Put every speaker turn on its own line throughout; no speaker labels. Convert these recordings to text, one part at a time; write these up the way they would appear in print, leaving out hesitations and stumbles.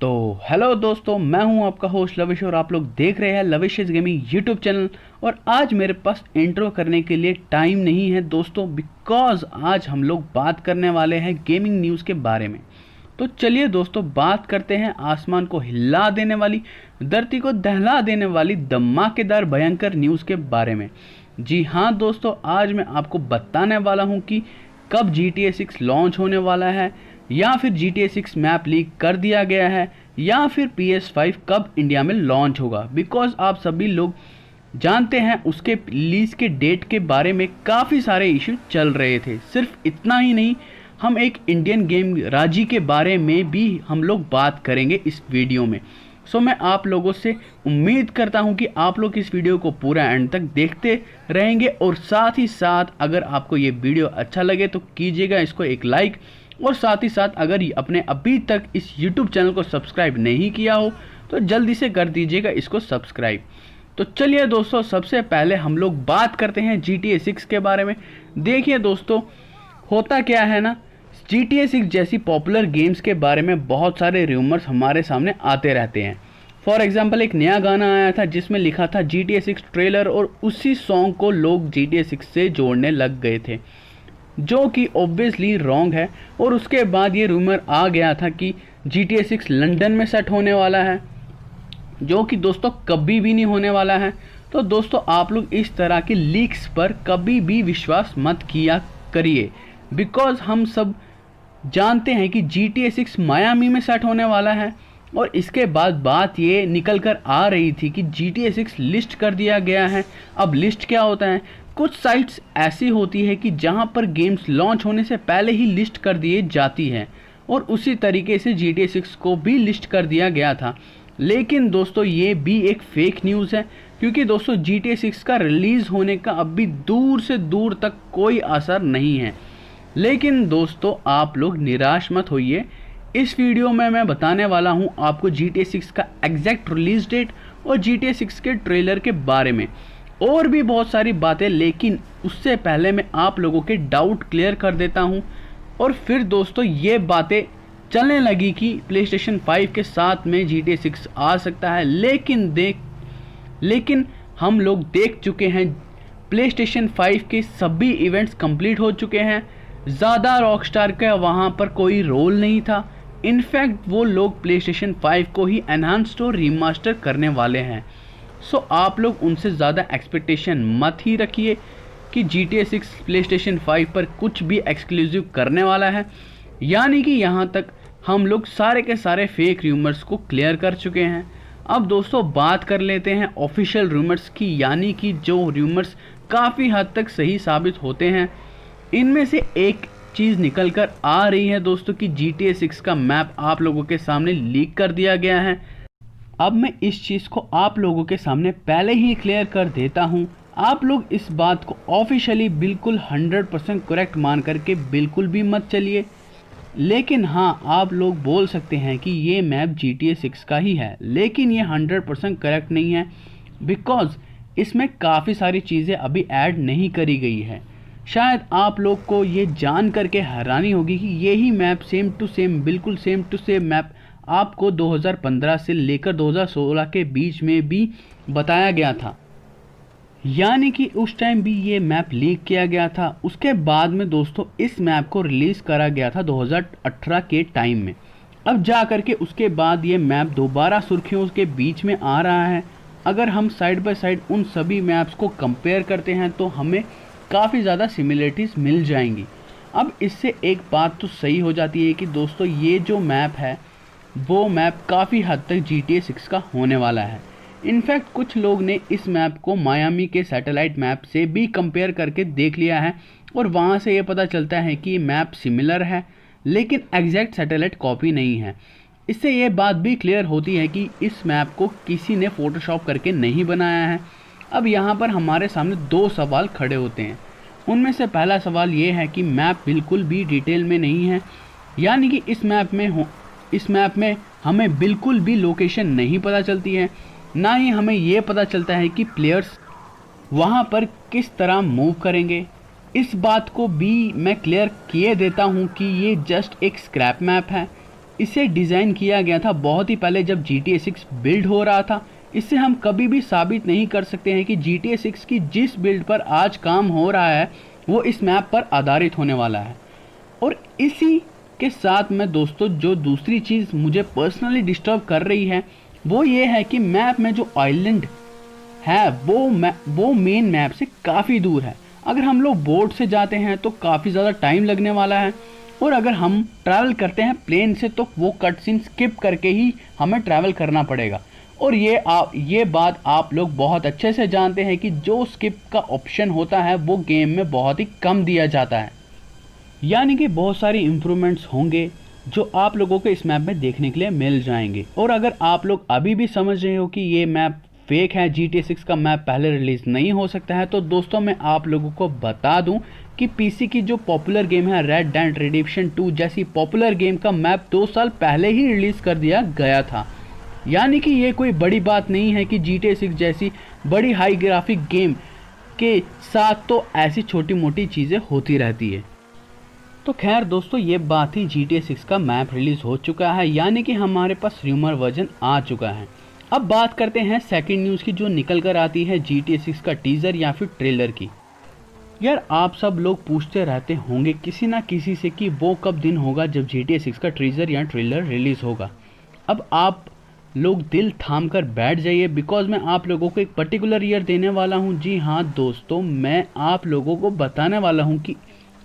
तो हेलो दोस्तों, मैं हूं आपका होस्ट लविश और आप लोग देख रहे हैं लविश गेमिंग यूट्यूब चैनल। और आज मेरे पास इंट्रो करने के लिए टाइम नहीं है दोस्तों, बिकॉज आज हम लोग बात करने वाले हैं गेमिंग न्यूज़ के बारे में। तो चलिए दोस्तों, बात करते हैं आसमान को हिला देने वाली, धरती को दहला देने वाली धमाकेदार भयंकर न्यूज़ के बारे में। जी हाँ दोस्तों, आज मैं आपको बताने वाला हूँ कि कब GTA 6 लॉन्च होने वाला है, या फिर GTA 6 मैप लीक कर दिया गया है, या फिर PS5 कब इंडिया में लॉन्च होगा। बिकॉज आप सभी लोग जानते हैं उसके रिलीज के डेट के बारे में काफ़ी सारे इशू चल रहे थे। सिर्फ इतना ही नहीं, हम एक इंडियन गेम राजी के बारे में भी हम लोग बात करेंगे इस वीडियो में। सो मैं आप लोगों से उम्मीद करता हूं कि आप लोग इस वीडियो को पूरा एंड तक देखते रहेंगे, और साथ ही साथ अगर आपको ये वीडियो अच्छा लगे तो कीजिएगा इसको एक लाइक, और साथ ही साथ अगर अपने अभी तक इस YouTube चैनल को सब्सक्राइब नहीं किया हो तो जल्दी से कर दीजिएगा इसको सब्सक्राइब। तो चलिए दोस्तों, सबसे पहले हम लोग बात करते हैं GTA 6 के बारे में। देखिए दोस्तों, होता क्या है ना, GTA 6 जैसी पॉपुलर गेम्स के बारे में बहुत सारे रूमर्स हमारे सामने आते रहते हैं। फॉर एग्जांपल, एक नया गाना आया था जिसमें लिखा था GTA 6 ट्रेलर, और उसी सॉन्ग को लोग GTA 6 से जोड़ने लग गए थे, जो कि ऑब्वियसली रॉन्ग है। और उसके बाद ये रूमर आ गया था कि GTA 6 लंदन में सेट होने वाला है, जो कि दोस्तों कभी भी नहीं होने वाला है। तो दोस्तों, आप लोग इस तरह के लीक्स पर कभी भी विश्वास मत किया करिए, बिकॉज हम सब जानते हैं कि GTA 6 मायामी में सेट होने वाला है। और इसके बाद बात ये निकल कर आ रही थी कि GTA 6 लिस्ट कर दिया गया है। अब लिस्ट क्या होता है, कुछ साइट्स ऐसी होती है कि जहां पर गेम्स लॉन्च होने से पहले ही लिस्ट कर दिए जाती है, और उसी तरीके से GTA 6 को भी लिस्ट कर दिया गया था। लेकिन दोस्तों, ये भी एक फेक न्यूज़ है, क्योंकि दोस्तों GTA 6 का रिलीज़ होने का अभी दूर से दूर तक कोई असर नहीं है। लेकिन दोस्तों, आप लोग निराश मत होइए। इस वीडियो में मैं बताने वाला हूं आपको GTA 6 का एग्जैक्ट रिलीज डेट और GTA 6 के ट्रेलर के बारे में, और भी बहुत सारी बातें। लेकिन उससे पहले मैं आप लोगों के डाउट क्लियर कर देता हूं। और फिर दोस्तों, ये बातें चलने लगी कि PlayStation 5 के साथ में GTA 6 आ सकता है। लेकिन हम लोग देख चुके हैं PlayStation 5 के सभी इवेंट्स कंप्लीट हो चुके हैं। ज़्यादा रॉकस्टार का वहाँ पर कोई रोल नहीं था। इनफैक्ट वो लोग PlayStation 5 को ही एनहांस्ड और रीमास्टर करने वाले हैं। सो आप लोग उनसे ज़्यादा एक्सपेक्टेशन मत ही रखिए कि GTA 6 PlayStation 5 पर कुछ भी एक्सक्लूसिव करने वाला है। यानी कि यहाँ तक हम लोग सारे के सारे फेक रूमर्स को क्लियर कर चुके हैं। अब दोस्तों, बात कर लेते हैं ऑफिशियल रूमर्स की, यानी कि जो रूमर्स काफ़ी हद तक सही साबित होते हैं। इनमें से एक चीज़ निकल कर आ रही है दोस्तों कि GTA 6 का मैप आप लोगों के सामने लीक कर दिया गया है। अब मैं इस चीज़ को आप लोगों के सामने पहले ही क्लियर कर देता हूं। आप लोग इस बात को ऑफिशियली बिल्कुल 100% करेक्ट मान करके बिल्कुल भी मत चलिए। लेकिन हाँ, आप लोग बोल सकते हैं कि ये मैप GTA 6 का ही है, लेकिन ये 100% करेक्ट नहीं है, बिकॉज इसमें काफ़ी सारी चीज़ें अभी ऐड नहीं करी गई है। शायद आप लोग को ये जान करके हैरानी होगी कि यही मैप सेम टू सेम, बिल्कुल सेम टू सेम मैप आपको 2015 से लेकर 2016 के बीच में भी बताया गया था। यानी कि उस टाइम भी ये मैप लीक किया गया था। उसके बाद में दोस्तों इस मैप को रिलीज़ करा गया था 2018 के टाइम में। अब जा करके उसके बाद ये मैप दोबारा सुर्खियों के बीच में आ रहा है। अगर हम साइड बाय साइड उन सभी मैप्स को कंपेयर करते हैं तो हमें काफ़ी ज़्यादा सिमिलरिटीज़ मिल जाएंगी। अब इससे एक बात तो सही हो जाती है कि दोस्तों ये जो मैप है वो मैप काफ़ी हद तक GTA 6 का होने वाला है। इनफैक्ट कुछ लोग ने इस मैप को मायामी के सैटेलाइट मैप से भी कंपेयर करके देख लिया है, और वहाँ से ये पता चलता है कि मैप सिमिलर है लेकिन एग्जैक्ट सैटेलाइट कॉपी नहीं है। इससे ये बात भी क्लियर होती है कि इस मैप को किसी ने फ़ोटोशॉप करके नहीं बनाया है। अब यहाँ पर हमारे सामने दो सवाल खड़े होते हैं। उनमें से पहला सवाल ये है कि मैप बिल्कुल भी डिटेल में नहीं है, यानी कि इस मैप में हमें बिल्कुल भी लोकेशन नहीं पता चलती है, ना ही हमें ये पता चलता है कि प्लेयर्स वहाँ पर किस तरह मूव करेंगे। इस बात को भी मैं क्लियर किए देता हूँ कि ये जस्ट एक स्क्रैप मैप है। इसे डिज़ाइन किया गया था बहुत ही पहले जब GTA 6 बिल्ड हो रहा था। इससे हम कभी भी साबित नहीं कर सकते हैं कि GTA 6 की जिस बिल्ड पर आज काम हो रहा है वो इस मैप पर आधारित होने वाला है। और इसी के साथ में दोस्तों जो दूसरी चीज़ मुझे पर्सनली डिस्टर्ब कर रही है वो ये है कि मैप में जो आइलैंड है वो मेन मैप से काफ़ी दूर है। अगर हम लोग बोट से जाते हैं तो काफ़ी ज़्यादा टाइम लगने वाला है, और अगर हम ट्रैवल करते हैं प्लेन से तो वो कट सीन स्किप करके ही हमें ट्रैवल करना पड़ेगा। और ये बात आप लोग बहुत अच्छे से जानते हैं कि जो स्किप का ऑप्शन होता है वो गेम में बहुत ही कम दिया जाता है। यानी कि बहुत सारी इम्प्रूवमेंट्स होंगे जो आप लोगों को इस मैप में देखने के लिए मिल जाएंगे। और अगर आप लोग अभी भी समझ रहे हो कि ये मैप फेक है, GTA 6 का मैप पहले रिलीज़ नहीं हो सकता है, तो दोस्तों मैं आप लोगों को बता दूं कि PC की जो पॉपुलर गेम है रेड डेड रिडेम्पशन 2 जैसी पॉपुलर गेम का मैप 2 साल पहले ही रिलीज़ कर दिया गया था। यानी कि ये कोई बड़ी बात नहीं है कि GTA 6 जैसी बड़ी हाई ग्राफिक गेम के साथ तो ऐसी छोटी मोटी चीज़ें होती रहती है। तो खैर दोस्तों ये बात ही GTA 6 का मैप रिलीज़ हो चुका है, यानी कि हमारे पास रूमर वर्जन आ चुका है। अब बात करते हैं सेकंड न्यूज़ की जो निकल कर आती है GTA 6 का टीज़र या फिर ट्रेलर की। यार आप सब लोग पूछते रहते होंगे किसी ना किसी से कि वो कब दिन होगा जब GTA 6 का टीज़र या ट्रेलर रिलीज़ होगा। अब आप लोग दिल थाम कर बैठ जाइए, बिकॉज मैं आप लोगों को एक पर्टिकुलर ईयर देने वाला हूँ। जी हाँ दोस्तों, मैं आप लोगों को बताने वाला हूँ कि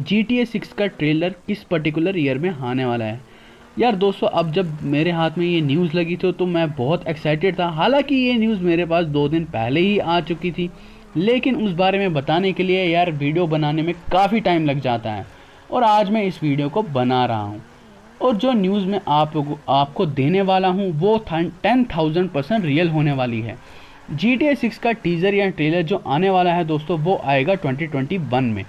GTA 6 का ट्रेलर किस पर्टिकुलर ईयर में आने वाला है। यार दोस्तों अब जब मेरे हाथ में ये न्यूज़ लगी थी तो मैं बहुत एक्साइटेड था। हालांकि ये न्यूज़ मेरे पास 2 दिन पहले ही आ चुकी थी, लेकिन उस बारे में बताने के लिए यार वीडियो बनाने में काफ़ी टाइम लग जाता है, और आज मैं इस वीडियो को बना रहा हूँ। और जो न्यूज़ मैं आपको देने वाला हूँ वो 10,000% रियल होने वाली है। GTA 6 का टीज़र या ट्रेलर जो आने वाला है दोस्तों वो आएगा 2021 में।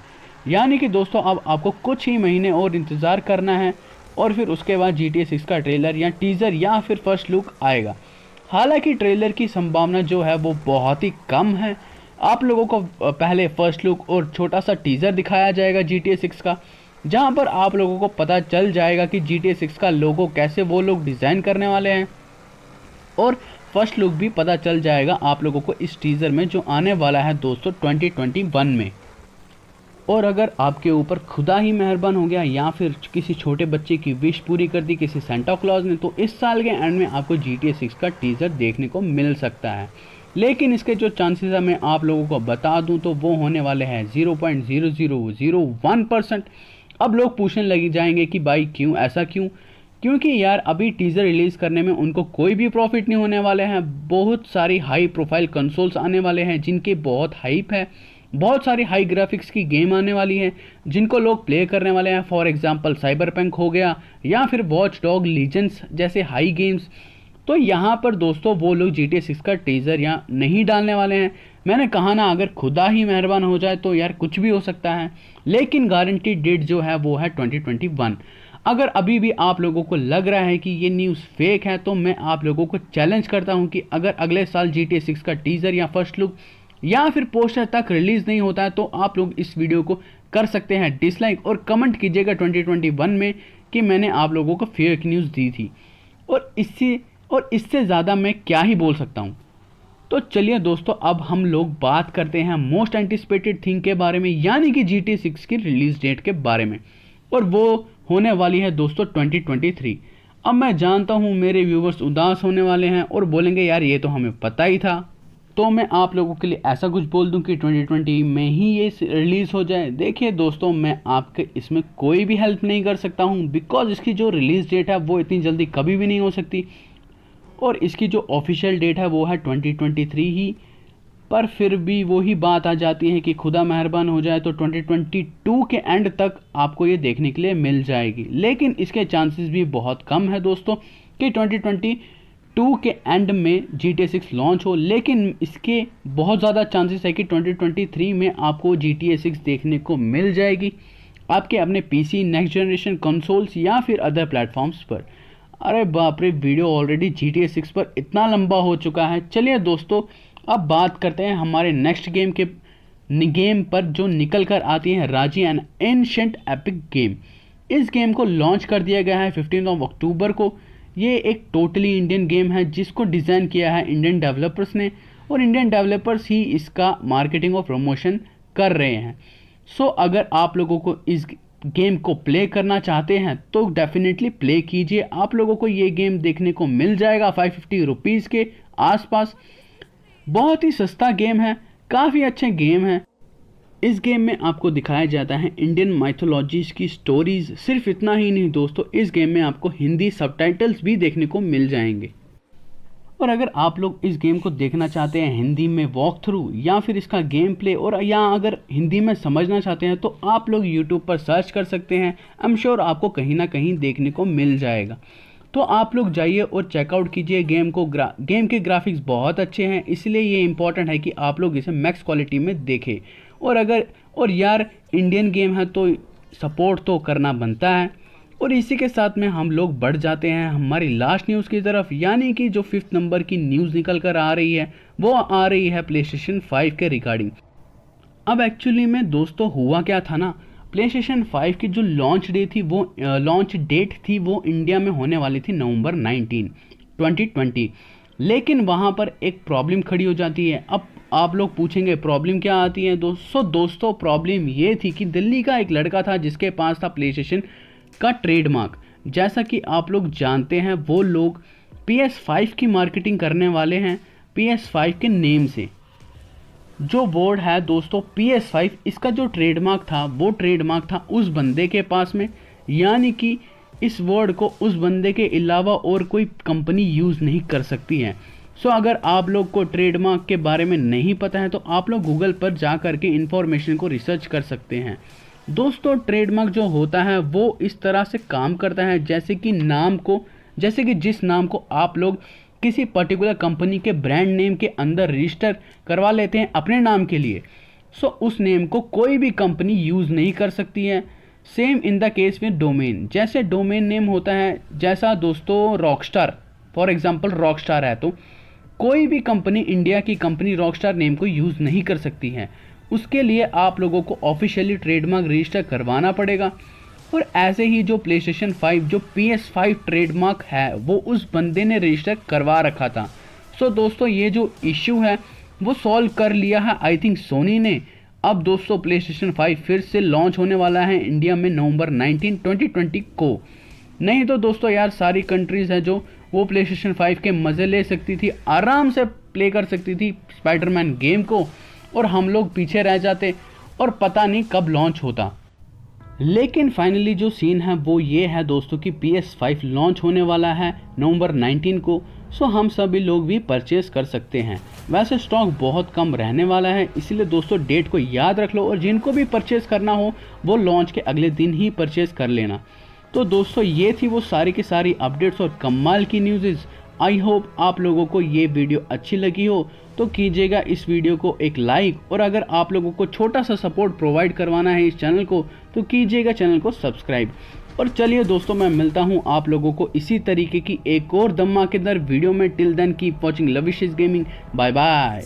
यानी कि दोस्तों अब आपको कुछ ही महीने और इंतज़ार करना है, और फिर उसके बाद GTA 6 का ट्रेलर या टीज़र या फिर फर्स्ट लुक आएगा। हालांकि ट्रेलर की संभावना जो है वो बहुत ही कम है। आप लोगों को पहले फर्स्ट लुक और छोटा सा टीज़र दिखाया जाएगा GTA 6 का, जहां पर आप लोगों को पता चल जाएगा कि GTA 6 का लोगो कैसे वो लोग डिज़ाइन करने वाले हैं, और फर्स्ट लुक भी पता चल जाएगा आप लोगों को इस टीज़र में जो आने वाला है दोस्तों 2021 में। और अगर आपके ऊपर खुदा ही मेहरबान हो गया या फिर किसी छोटे बच्चे की विश पूरी कर दी किसी सेंटा क्लॉज ने, तो इस साल के एंड में आपको GTA 6 का टीज़र देखने को मिल सकता है। लेकिन इसके जो चांसेस है मैं आप लोगों को बता दूं तो वो होने वाले हैं 0.0001%। अब लोग पूछने लग जाएंगे कि भाई क्यों, ऐसा क्यों? क्योंकि यार अभी टीज़र रिलीज़ करने में उनको कोई भी प्रॉफिट नहीं होने वाले हैं। बहुत सारी हाई प्रोफाइल कंसोल्स आने वाले हैं जिनके बहुत हाइप है, बहुत सारी हाई ग्राफिक्स की गेम आने वाली है जिनको लोग प्ले करने वाले हैं। फॉर एग्जांपल साइबरपंक हो गया या फिर वॉच डॉग लीजेंड्स जैसे हाई गेम्स। तो यहाँ पर दोस्तों वो लोग GTA 6 का टीज़र यहाँ नहीं डालने वाले हैं। मैंने कहा ना, अगर खुदा ही मेहरबान हो जाए तो यार कुछ भी हो सकता है, लेकिन गारंटी डेट जो है वो है 2021। अगर अभी भी आप लोगों को लग रहा है कि ये न्यूज़ फेक है तो मैं आप लोगों को चैलेंज करता हूँ कि अगर अगले साल GTA 6 का टीज़र या फर्स्ट लुक या फिर पोस्टर तक रिलीज़ नहीं होता है तो आप लोग इस वीडियो को कर सकते हैं डिसलाइक, और कमेंट कीजिएगा 2021 में कि मैंने आप लोगों को फेक न्यूज़ दी थी। और इससे ज़्यादा मैं क्या ही बोल सकता हूँ। तो चलिए दोस्तों अब हम लोग बात करते हैं मोस्ट एंटिसिपेटेड थिंग के बारे में, यानी कि GTA 6 की रिलीज़ डेट के बारे में, और वो होने वाली है दोस्तों 2023। अब मैं जानता हूँ मेरे व्यूवर्स उदास होने वाले हैं और बोलेंगे यार ये तो हमें पता ही था। तो मैं आप लोगों के लिए ऐसा कुछ बोल दूं कि 2020 में ही ये रिलीज़ हो जाए। देखिए दोस्तों मैं आपके इसमें कोई भी हेल्प नहीं कर सकता हूं, बिकॉज इसकी जो रिलीज़ डेट है वो इतनी जल्दी कभी भी नहीं हो सकती, और इसकी जो ऑफिशियल डेट है वो है 2023 ही। पर फिर भी वही बात आ जाती है कि खुदा मेहरबान हो जाए तो 2022 के एंड तक आपको ये देखने के लिए मिल जाएगी। लेकिन इसके चांसेस भी बहुत कम है दोस्तों कि 2022 के एंड में GTA 6 लॉन्च हो, लेकिन इसके बहुत ज़्यादा चांसेस है कि 2023 में आपको GTA 6 देखने को मिल जाएगी आपके अपने PC नेक्स्ट जनरेशन कंसोल्स या फिर अदर प्लेटफॉर्म्स पर। अरे बाप रे, वीडियो ऑलरेडी GTA 6 पर इतना लंबा हो चुका है। चलिए दोस्तों अब बात करते हैं हमारे नेक्स्ट गेम पर जो निकल कर आती है राजी एंड एंशिएंट एपिक गेम। इस गेम को लॉन्च कर दिया गया है 15 अक्टूबर को। ये एक टोटली इंडियन गेम है जिसको डिज़ाइन किया है इंडियन डेवलपर्स ने, और इंडियन डेवलपर्स ही इसका मार्केटिंग और प्रमोशन कर रहे हैं। सो अगर आप लोगों को इस गेम को प्ले करना चाहते हैं तो डेफिनेटली प्ले कीजिए। आप लोगों को ये गेम देखने को मिल जाएगा 550 रुपीज़ के आसपास। बहुत ही सस्ता गेम है, काफ़ी अच्छे गेम है। इस गेम में आपको दिखाया जाता है इंडियन माइथोलॉजीज़ की स्टोरीज़। सिर्फ इतना ही नहीं दोस्तों, इस गेम में आपको हिंदी सबटाइटल्स भी देखने को मिल जाएंगे। और अगर आप लोग इस गेम को देखना चाहते हैं हिंदी में वॉक थ्रू या फिर इसका गेम प्ले, और या अगर हिंदी में समझना चाहते हैं तो आप लोग यूट्यूब पर सर्च कर सकते हैं। आई एम श्योर आपको कहीं ना कहीं देखने को मिल जाएगा। तो आप लोग जाइए और चेकआउट कीजिए गेम को। गेम के ग्राफिक्स बहुत अच्छे हैं, इसलिए ये इंपॉर्टेंट है कि आप लोग इसे मैक्स क्वालिटी में देखें। और यार इंडियन गेम है तो सपोर्ट तो करना बनता है। और इसी के साथ में हम लोग बढ़ जाते हैं हमारी लास्ट न्यूज़ की तरफ, यानी कि जो 5th नंबर की न्यूज़ निकल कर आ रही है वो आ रही है PlayStation 5 के रिगार्डिंग। अब एक्चुअली में दोस्तों हुआ क्या था ना, PlayStation 5 की जो लॉन्च डेट थी वो इंडिया में होने वाली थी नवंबर 19, 2020। लेकिन वहाँ पर एक प्रॉब्लम खड़ी हो जाती है। अब आप लोग पूछेंगे प्रॉब्लम क्या आती है दोस्तों प्रॉब्लम ये थी कि दिल्ली का एक लड़का था जिसके पास था PlayStation का ट्रेडमार्क। जैसा कि आप लोग जानते हैं वो लोग PS5 की मार्केटिंग करने वाले हैं PS5 के नेम से। जो वर्ड है दोस्तों PS5, इसका जो ट्रेडमार्क था वो ट्रेडमार्क था उस बंदे के पास में, यानी कि इस वर्ड को उस बंदे के अलावा और कोई कंपनी यूज़ नहीं कर सकती है। सो अगर आप लोग को ट्रेडमार्क के बारे में नहीं पता है तो आप लोग गूगल पर जा कर के इन्फॉर्मेशन को रिसर्च कर सकते हैं। दोस्तों ट्रेडमार्क जो होता है वो इस तरह से काम करता है जैसे कि जिस नाम को आप लोग किसी पर्टिकुलर कंपनी के ब्रांड नेम के अंदर रजिस्टर करवा लेते हैं अपने नाम के लिए, सो उस नेम को कोई भी कंपनी यूज़ नहीं कर सकती है। सेम इन द केस में डोमेन, जैसे डोमेन नेम होता है, जैसा दोस्तों रॉकस्टार, फॉर एग्जांपल रॉकस्टार है तो कोई भी कंपनी, इंडिया की कंपनी रॉकस्टार नेम को यूज़ नहीं कर सकती है। उसके लिए आप लोगों को ऑफिशियली ट्रेडमार्क रजिस्टर करवाना पड़ेगा। और ऐसे ही जो PlayStation 5 जो PS5 ट्रेडमार्क है वो उस बंदे ने रजिस्टर करवा रखा था। सो दोस्तों ये जो इश्यू है वो सॉल्व कर लिया है आई थिंक सोनी ने। अब दोस्तों PlayStation 5 फिर से लॉन्च होने वाला है इंडिया में नवंबर 19, 2020 को। नहीं तो दोस्तों यार सारी कंट्रीज़ हैं जो वो PlayStation 5 के मज़े ले सकती थी, आराम से प्ले कर सकती थी स्पाइडरमैन गेम को, और हम लोग पीछे रह जाते और पता नहीं कब लॉन्च होता। लेकिन फाइनली जो सीन है वो ये है दोस्तों कि PS5 लॉन्च होने वाला है नवंबर 19 को। सो हम सभी लोग भी परचेज़ कर सकते हैं। वैसे स्टॉक बहुत कम रहने वाला है, इसीलिए दोस्तों डेट को याद रख लो, और जिनको भी परचेज़ करना हो वो लॉन्च के अगले दिन ही परचेज़ कर लेना। तो दोस्तों ये थी वो सारी की सारी अपडेट्स और कमाल की न्यूज़। आई होप आप लोगों को ये वीडियो अच्छी लगी हो तो कीजिएगा इस वीडियो को एक लाइक, और अगर आप लोगों को छोटा सा सपोर्ट प्रोवाइड करवाना है इस चैनल को तो कीजिएगा चैनल को सब्सक्राइब। और चलिए दोस्तों मैं मिलता हूँ आप लोगों को इसी तरीके की एक और धमाकेदार वीडियो में। Till then keep watching Lavish Gaming. Bye bye.